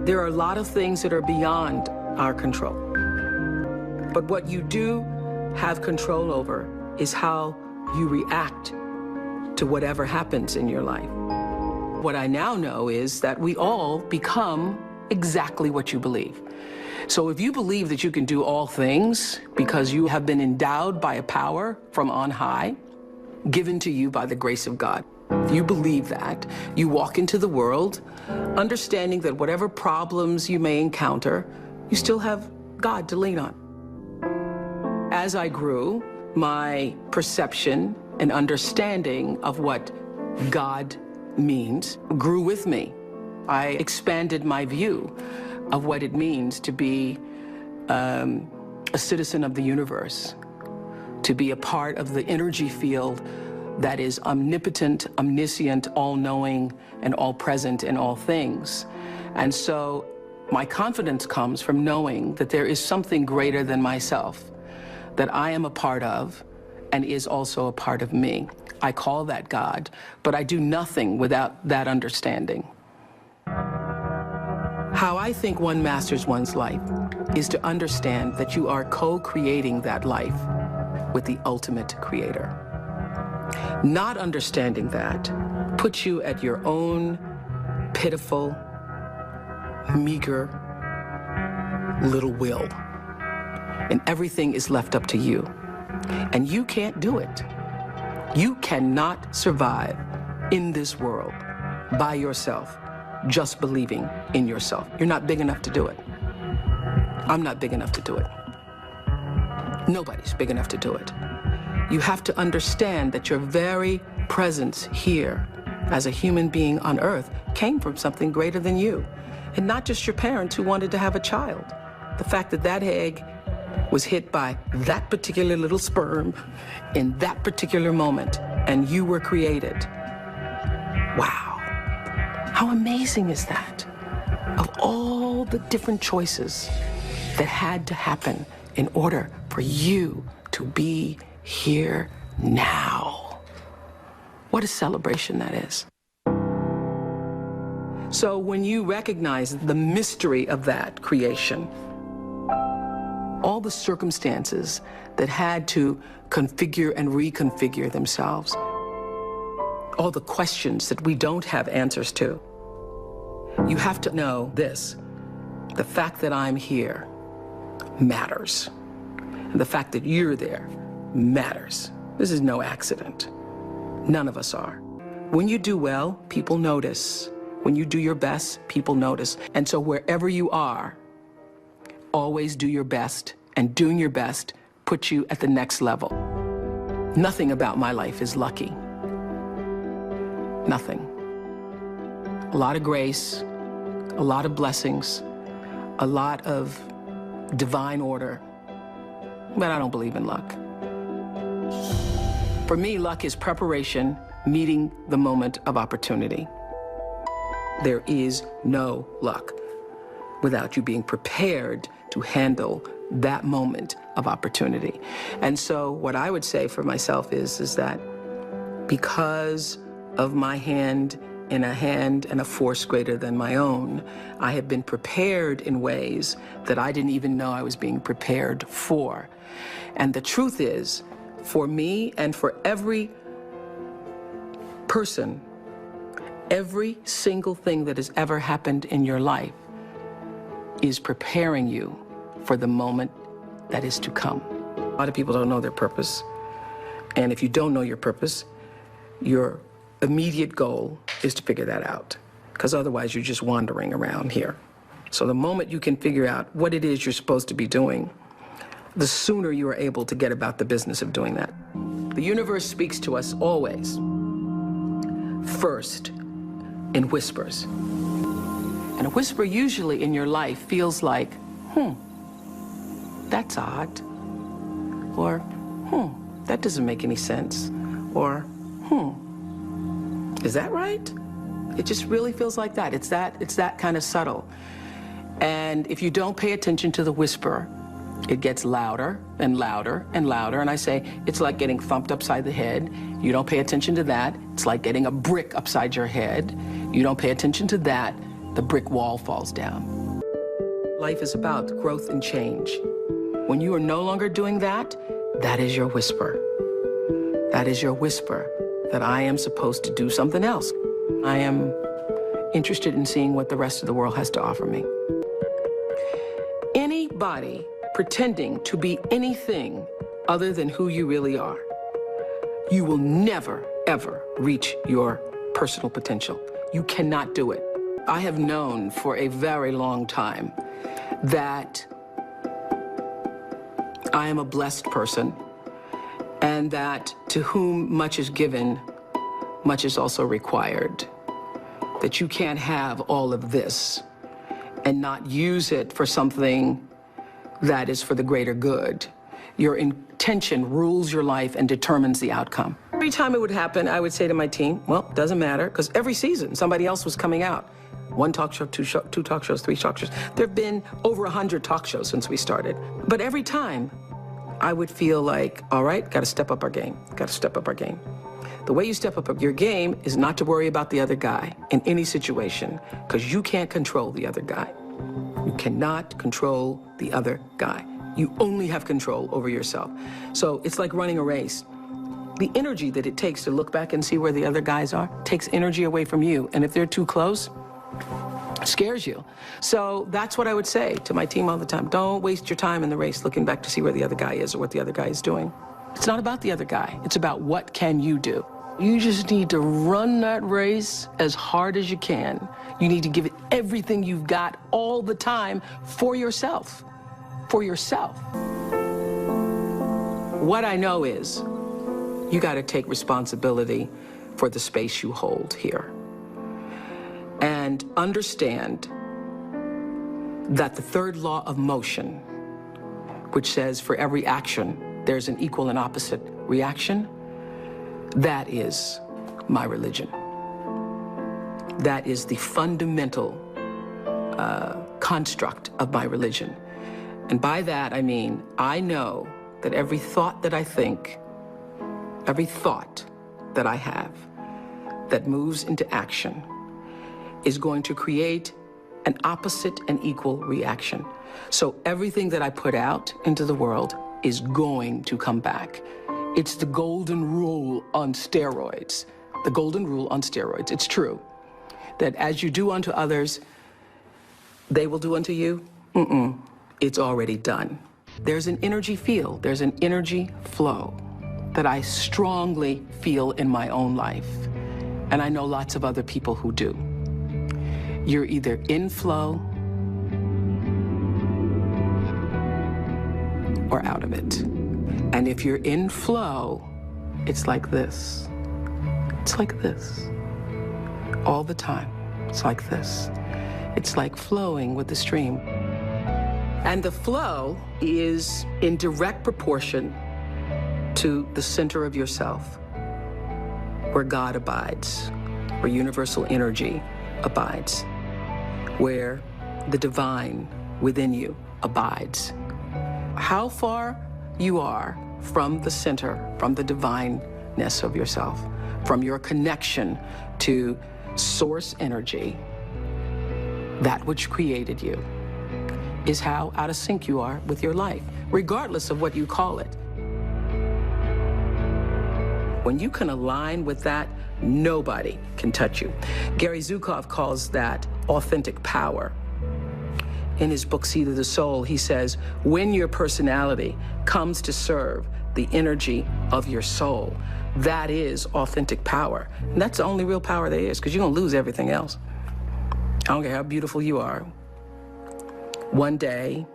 There are a lot of things that are beyond our control. But what you do have control over is how you react to whatever happens in your life. What I now know is that we all become exactly what you believe. So if you believe that you can do all things because you have been endowed by a power from on high, given to you by the grace of God, if you believe that, you walk into the world understanding that whatever problems you may encounter, you still have God to lean on. As I grew, my perception and understanding of what God means grew with me. I expanded my view of what it means to be a citizen of the universe, to be a part of the energy field that is omnipotent, omniscient, all-knowing, and all-present in all things. And so my confidence comes from knowing that there is something greater than myself, that I am a part of and is also a part of me. I call that God, but I do nothing without that understanding. How I think one masters one's life is to understand that you are co-creating that life with the ultimate creator. Not understanding that puts you at your own pitiful, meager little will. And everything is left up to you. And you can't do it. You cannot survive in this world by yourself, just believing in yourself. You're not big enough to do it. I'm not big enough to do it. Nobody's big enough to do it. You have to understand that your very presence here as a human being on earth came from something greater than you. And not just your parents who wanted to have a child. The fact that that egg was hit by that particular little sperm in that particular moment, and you were created. Wow. How amazing is that? Of all the different choices that had to happen in order for you to be here now. What a celebration that is. So when you recognize the mystery of that creation, all the circumstances that had to configure and reconfigure themselves, all the questions that we don't have answers to, you have to know this: the fact that I'm here matters. And the fact that you're there matters. This is no accident. None of us are. When you do well, people notice. When you do your best, people notice. And so wherever you are, always do your best, and doing your best puts you at the next level. Nothing about my life is lucky. Nothing. A lot of grace, a lot of blessings, a lot of divine order, but I don't believe in luck. For me, luck is preparation meeting the moment of opportunity. There is no luck without you being prepared to handle that moment of opportunity. And so what I would say for myself is that because of my hand in a hand and a force greater than my own, I have been prepared in ways that I didn't even know I was being prepared for. And the truth is, for me and for every person, every single thing that has ever happened in your life is preparing you for the moment that is to come. A lot of people don't know their purpose. And if you don't know your purpose, your immediate goal is to figure that out, because otherwise you're just wandering around here. So the moment you can figure out what it is you're supposed to be doing, the sooner you are able to get about the business of doing that. The universe speaks to us always, first, in whispers. And a whisper usually in your life feels like, that's odd, or that doesn't make any sense, or is that right? It just really feels like that. It's that kind of subtle. And if you don't pay attention to the whisper, it gets louder and louder and louder. And I say, it's like getting thumped upside the head. You don't pay attention to that. It's like getting a brick upside your head. You don't pay attention to that. the brick wall falls down. Life is about growth and change. When you are no longer doing that, that is your whisper. That is your whisper that I am supposed to do something else. I am interested in seeing what the rest of the world has to offer me. Anybody pretending to be anything other than who you really are, you will never, ever reach your personal potential. You cannot do it. I have known for a very long time that I am a blessed person, and that to whom much is given, much is also required. That you can't have all of this and not use it for something that is for the greater good. Your intention rules your life and determines the outcome. Every time it would happen, I would say to my team, well, doesn't matter, because every season somebody else was coming out. One talk show, two talk shows, three talk shows. There have been over 100 talk shows since we started. But every time, I would feel like, all right, got to step up our game, got to step up our game. The way you step up your game is not to worry about the other guy in any situation, because you can't control the other guy. You cannot control the other guy. You only have control over yourself. So it's like running a race. The energy that it takes to look back and see where the other guys are takes energy away from you. And if they're too close, it scares you. So that's what I would say to my team all the time. Don't waste your time in the race looking back to see where the other guy is or what the other guy is doing. It's not about the other guy. It's about what can you do. You just need to run that race as hard as you can. You need to give it everything you've got all the time for yourself. For yourself. What I know is you got to take responsibility for the space you hold here. And understand that the third law of motion, which says for every action, there's an equal and opposite reaction, that is my religion. That is the fundamental construct of my religion. And by that, I mean, I know that every thought that I think, every thought that I have that moves into action is going to create an opposite and equal reaction. So everything that I put out into the world is going to come back. It's the golden rule on steroids. The golden rule on steroids. It's true that as you do unto others, they will do unto you. It's already done. There's an energy field, there's an energy flow that I strongly feel in my own life. And I know lots of other people who do. You're either in flow or out of it. And if you're in flow, it's like this. It's like this. All the time, it's like this. It's like flowing with the stream. And the flow is in direct proportion to the center of yourself, where God abides, where universal energy abides, where the divine within you abides. How far you are from the center, from the divineness of yourself, from your connection to source energy, that which created you, is how out of sync you are with your life, regardless of what you call it. When you can align with that, nobody can touch you. Gary Zukov calls that authentic power. In his book, Seed of the Soul, he says, when your personality comes to serve the energy of your soul, that is authentic power. And that's the only real power there is, because you're gonna lose everything else. I don't care how beautiful you are. One day,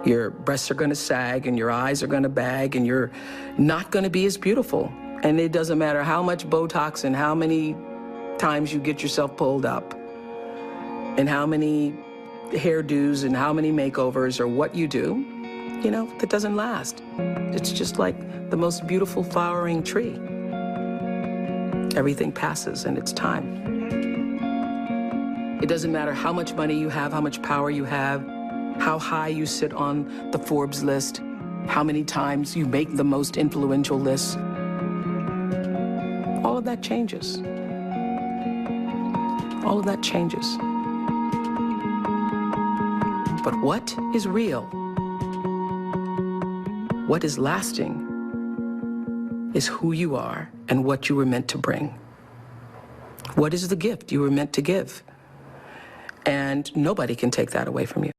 your breasts are gonna sag and your eyes are gonna bag and you're not gonna be as beautiful. And it doesn't matter how much Botox and how many times you get yourself pulled up and how many hairdos and how many makeovers or what you do, you know, that doesn't last. It's just like the most beautiful flowering tree. Everything passes and it's time. It doesn't matter how much money you have, how much power you have, how high you sit on the Forbes list, how many times you make the most influential lists. All of that changes. all of that changes. But what is real, what is lasting, is who you are and what you were meant to bring. What is the gift you were meant to give? And nobody can take that away from you.